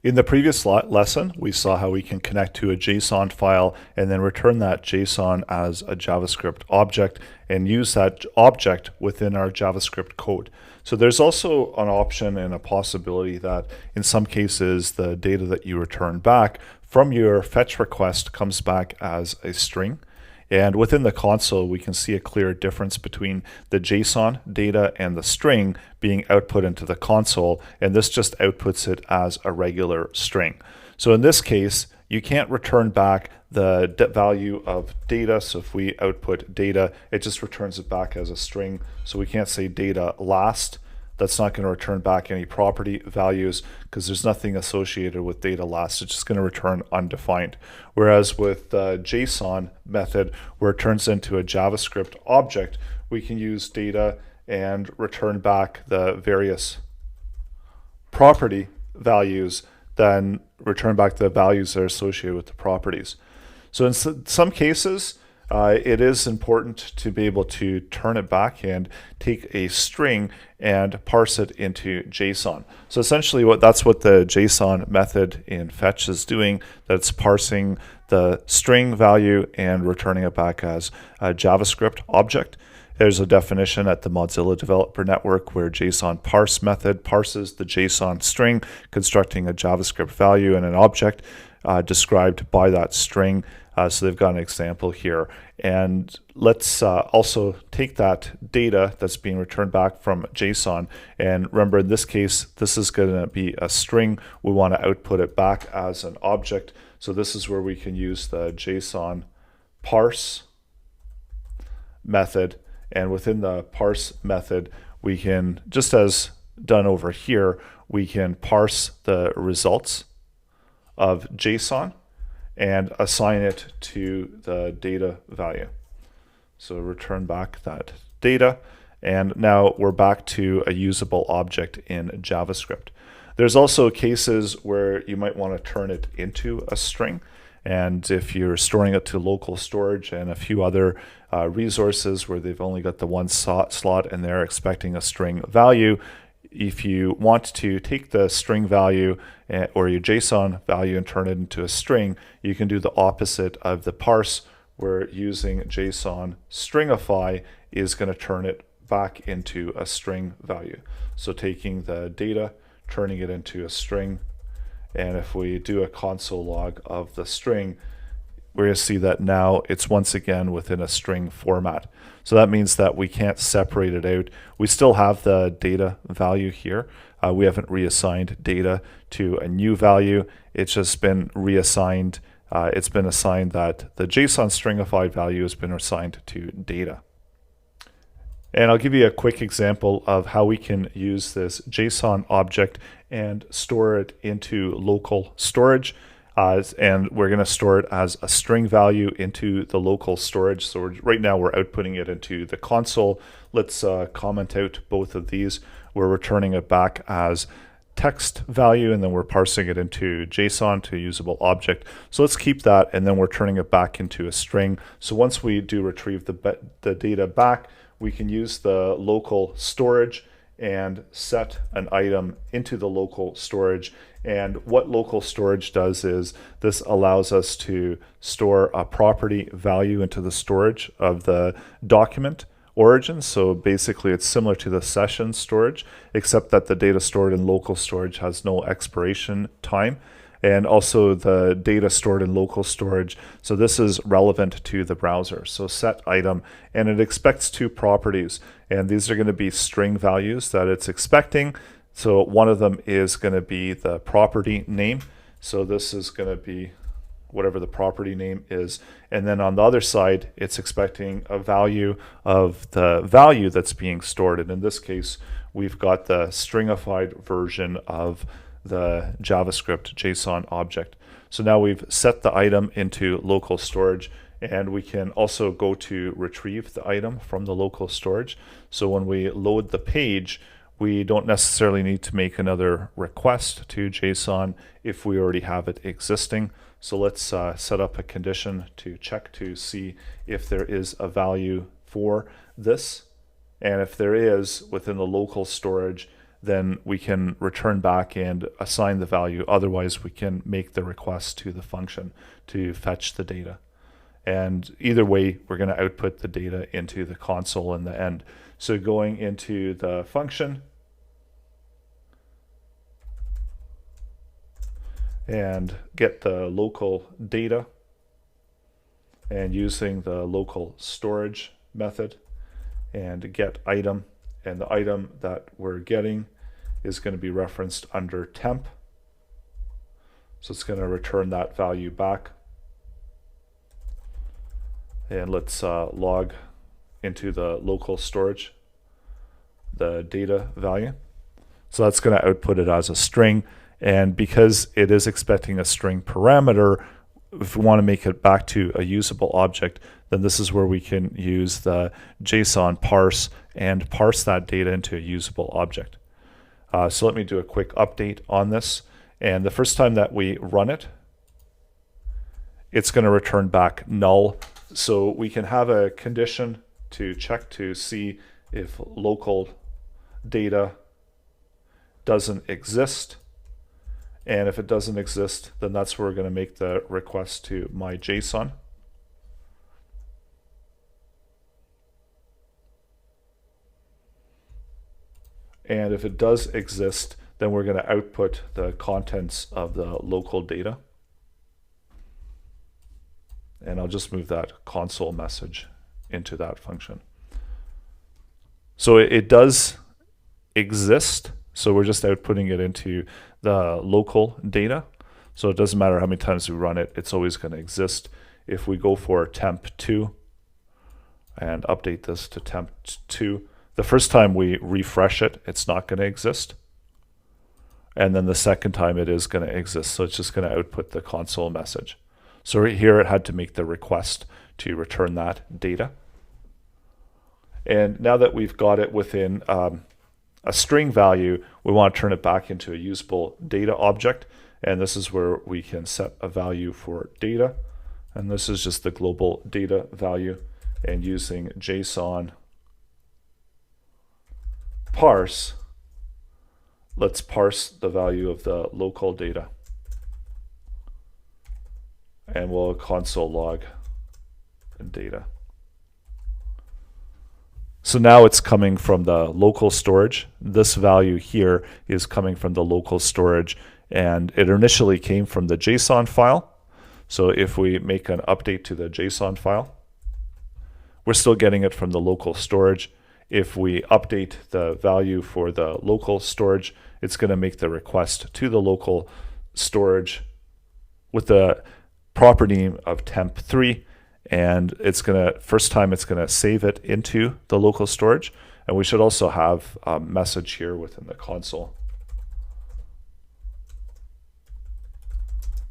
In the previous lesson, we saw how we can connect to a JSON file and then return that JSON as a JavaScript object and use that object within our JavaScript code. So there's also an option and a possibility that in some cases the data that you return back from your fetch request comes back as a string. And within the console, we can see a clear difference between the JSON data and the string being output into the console, and this just outputs it as a regular string. So in this case, you can't return back the value of data. So if we output data, it just returns it back as a string. So we can't say data last. That's not going to return back any property values because there's nothing associated with data last. It's just going to return undefined. Whereas with the JSON method, where it turns into a JavaScript object, we can use data and return back the various property values, then return back the values that are associated with the properties. So in some cases, it is important to be able to turn it back and take a string and parse it into JSON. So essentially that's what the JSON method in fetch is doing. That's parsing the string value and returning it back as a JavaScript object. There's a definition at the Mozilla Developer Network where JSON parse method parses the JSON string, constructing a JavaScript value and an object described by that string. So they've got an example here. And let's also take that data that's being returned back from JSON. And remember, in this case, this is going to be a string. We want to output it back as an object. So this is where we can use the JSON parse method. And within the parse method, we can, just as done over here, we can parse the results of JSON and assign it to the data value. So return back that data, and now we're back to a usable object in JavaScript. There's also cases where you might want to turn it into a string, and if you're storing it to local storage and a few other resources where they've only got the one slot and they're expecting a string value, if you want to take the string value or your JSON value and turn it into a string, you can do the opposite of the parse, where using JSON stringify is going to turn it back into a string value. So taking the data, turning it into a string, and if we do a console log of the string, we're going to see that now it's once again within a string format. So that means that we can't separate it out. We still have the data value here. We haven't reassigned data to a new value. It's just been reassigned. It's been assigned that the JSON stringified value has been assigned to data. And I'll give you a quick example of how we can use this JSON object and store it into local storage. And we're going to store it as a string value into the local storage. So right now we're outputting it into the console. Let's comment out both of these. We're returning it back as text value, and then we're parsing it into JSON to a usable object. So let's keep that, and then we're turning it back into a string. So once we do retrieve the data back, we can use the local storage and set an item into the local storage. And what local storage does is this allows us to store a property value into the storage of the document origin. So basically it's similar to the session storage, except that the data stored in local storage has no expiration time. And also the data stored in local storage. So this is relevant to the browser. So set item, and it expects two properties. And these are going to be string values that it's expecting. So one of them is going to be the property name. So this is going to be whatever the property name is. And then on the other side, it's expecting a value of the value that's being stored. And in this case, we've got the stringified version of the JavaScript JSON object. So now we've set the item into local storage, and we can also go to retrieve the item from the local storage. So when we load the page, we don't necessarily need to make another request to JSON if we already have it existing. So let's set up a condition to check to see if there is a value for this. And if there is within the local storage, then we can return back and assign the value. Otherwise, we can make the request to the function to fetch the data. And either way, we're going to output the data into the console in the end. So going into the function and get the local data, and using the local storage method and get item, and the item that we're getting is going to be referenced under temp. So it's going to return that value back. And let's log into the local storage, the data value. So that's going to output it as a string. And because it is expecting a string parameter, if we want to make it back to a usable object, then this is where we can use the JSON parse and parse that data into a usable object. So let me do a quick update on this. And the first time that we run it, it's going to return back null. So we can have a condition to check to see if local data doesn't exist. And if it doesn't exist, then that's where we're going to make the request to my JSON. And if it does exist, then we're going to output the contents of the local data. And I'll just move that console message into that function. So it does exist. So we're just outputting it into the local data. So it doesn't matter how many times we run it, it's always going to exist. If we go for temp2 and update this to temp2, the first time we refresh it, it's not going to exist. And then the second time it is going to exist. So it's just going to output the console message. So right here it had to make the request to return that data. And now that we've got it within a string value, we want to turn it back into a usable data object. And this is where we can set a value for data. And this is just the global data value. And using JSON parse, let's parse the value of the local data. And we'll console log data. So now it's coming from the local storage. This value here is coming from the local storage, and it initially came from the JSON file. So if we make an update to the JSON file, we're still getting it from the local storage. If we update the value for the local storage, it's going to make the request to the local storage with the property name of temp3, and it's going to, first time it's going to save it into the local storage. And we should also have a message here within the console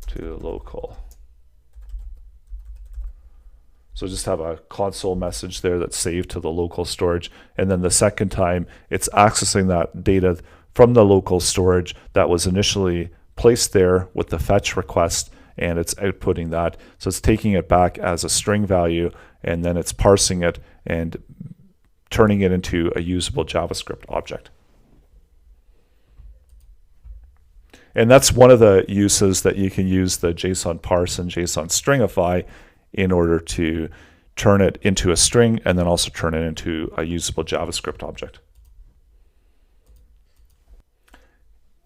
to local. So just have a console message there that's saved to the local storage. And then the second time it's accessing that data from the local storage that was initially placed there with the fetch request, and it's outputting that. So it's taking it back as a string value, and then it's parsing it and turning it into a usable JavaScript object. And that's one of the uses that you can use the JSON parse and JSON stringify in order to turn it into a string and then also turn it into a usable JavaScript object.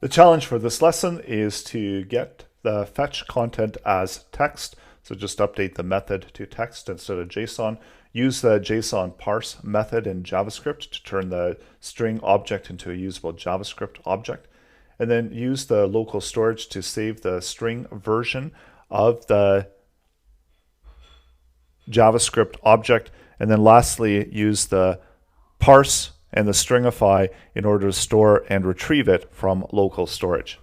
The challenge for this lesson is to get the fetch content as text. So just update the method to text instead of JSON. Use the JSON parse method in JavaScript to turn the string object into a usable JavaScript object. And then use the local storage to save the string version of the JavaScript object. And then lastly, use the parse and the stringify in order to store and retrieve it from local storage.